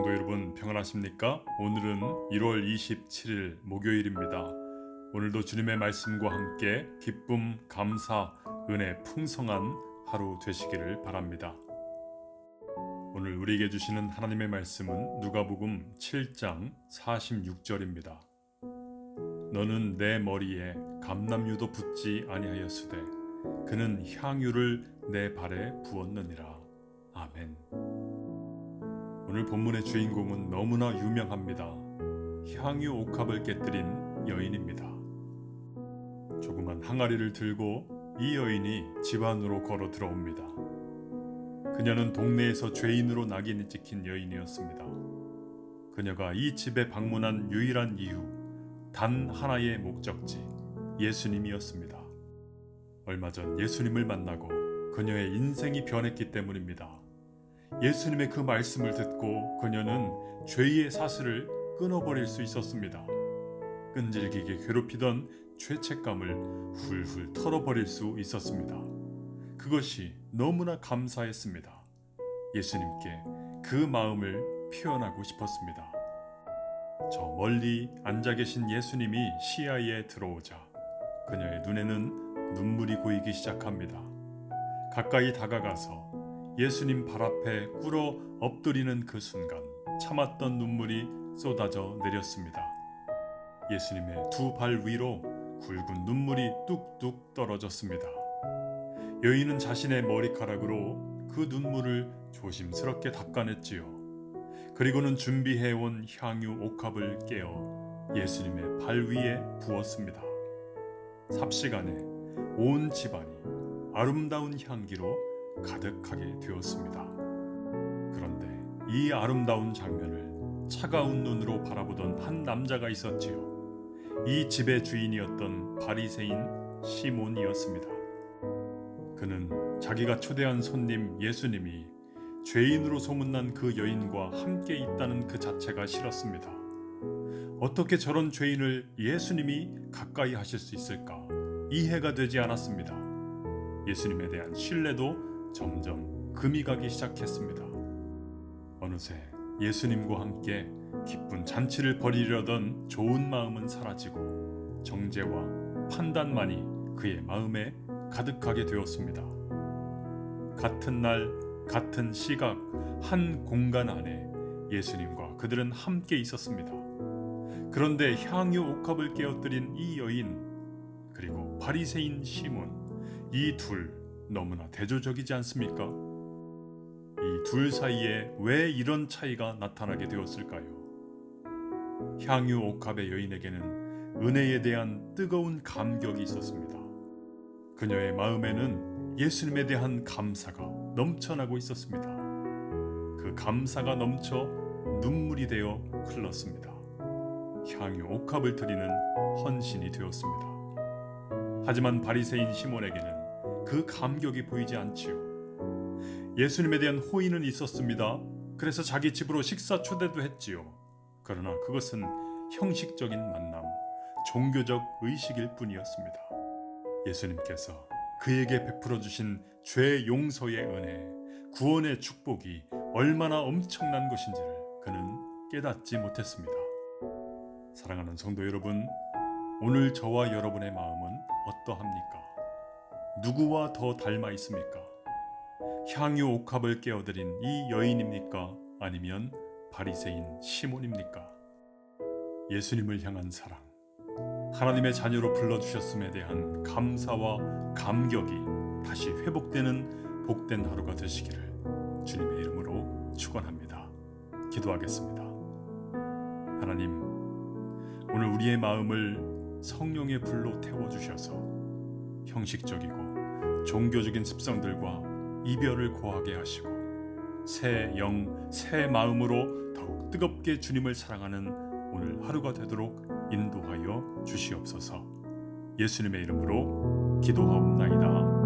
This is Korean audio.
성도 여러분, 평안하십니까? 오늘은 1월 27일 목요일입니다. 오늘도 주님의 말씀과 함께 기쁨, 감사, 은혜 풍성한 하루 되시기를 바랍니다. 오늘 우리에게 주시는 하나님의 말씀은 누가복음 7장 46절입니다. 너는 내 머리에 감람유도 붓지 아니하였으되 그는 향유를 내 발에 부었느니라. 아멘. 오늘 본문의 주인공은 너무나 유명합니다. 향유 옥합을 깨뜨린 여인입니다. 조그만 항아리를 들고 이 여인이 집 안으로 걸어 들어옵니다. 그녀는 동네에서 죄인으로 낙인이 찍힌 여인이었습니다. 그녀가 이 집에 방문한 유일한 이유, 단 하나의 목적지, 예수님이었습니다. 얼마 전 예수님을 만나고 그녀의 인생이 변했기 때문입니다. 예수님의 그 말씀을 듣고 그녀는 죄의 사슬을 끊어버릴 수 있었습니다. 끈질기게 괴롭히던 죄책감을 훌훌 털어버릴 수 있었습니다. 그것이 너무나 감사했습니다. 예수님께 그 마음을 표현하고 싶었습니다. 저 멀리 앉아 계신 예수님이 시야에 들어오자 그녀의 눈에는 눈물이 고이기 시작합니다. 가까이 다가가서 예수님 발 앞에 꿇어 엎드리는 그 순간 참았던 눈물이 쏟아져 내렸습니다. 예수님의 두 발 위로 굵은 눈물이 뚝뚝 떨어졌습니다. 여인은 자신의 머리카락으로 그 눈물을 조심스럽게 닦아냈지요. 그리고는 준비해온 향유 옥합을 깨어 예수님의 발 위에 부었습니다. 삽시간에 온 집안이 아름다운 향기로 가득하게 되었습니다. 그런데 이 아름다운 장면을 차가운 눈으로 바라보던 한 남자가 있었지요. 이 집의 주인이었던 바리새인 시몬이었습니다. 그는 자기가 초대한 손님 예수님이 죄인으로 소문난 그 여인과 함께 있다는 그 자체가 싫었습니다. 어떻게 저런 죄인을 예수님이 가까이 하실 수 있을까? 이해가 되지 않았습니다. 예수님에 대한 신뢰도 점점 금이 가기 시작했습니다. 어느새 예수님과 함께 기쁜 잔치를 벌이려던 좋은 마음은 사라지고 정죄와 판단만이 그의 마음에 가득하게 되었습니다. 같은 날, 같은 시각, 한 공간 안에 예수님과 그들은 함께 있었습니다. 그런데 향유 옥합을 깨어뜨린 이 여인, 그리고 바리새인 시몬, 이 둘 너무나 대조적이지 않습니까? 이 둘 사이에 왜 이런 차이가 나타나게 되었을까요? 향유 옥합의 여인에게는 은혜에 대한 뜨거운 감격이 있었습니다. 그녀의 마음에는 예수님에 대한 감사가 넘쳐나고 있었습니다. 그 감사가 넘쳐 눈물이 되어 흘렀습니다. 향유 옥합을 드리는 헌신이 되었습니다. 하지만 바리새인 시몬에게는 그 감격이 보이지 않지요. 예수님에 대한 호의는 있었습니다. 그래서 자기 집으로 식사 초대도 했지요. 그러나 그것은 형식적인 만남, 종교적 의식일 뿐이었습니다. 예수님께서 그에게 베풀어 주신 죄 용서의 은혜, 구원의 축복이 얼마나 엄청난 것인지를 그는 깨닫지 못했습니다. 사랑하는 성도 여러분, 오늘 저와 여러분의 마음은 어떠합니까? 누구와 더 닮아 있습니까? 향유 옥합을 깨어드린 이 여인입니까? 아니면 바리새인 시몬입니까? 예수님을 향한 사랑, 하나님의 자녀로 불러주셨음에 대한 감사와 감격이 다시 회복되는 복된 하루가 되시기를 주님의 이름으로 축원합니다. 기도하겠습니다. 하나님, 오늘 우리의 마음을 성령의 불로 태워주셔서 형식적이고 종교적인 습성들과 이별을 고하게 하시고 새 영, 새 마음으로 더욱 뜨겁게 주님을 사랑하는 오늘 하루가 되도록 인도하여 주시옵소서. 예수님의 이름으로 기도하옵나이다.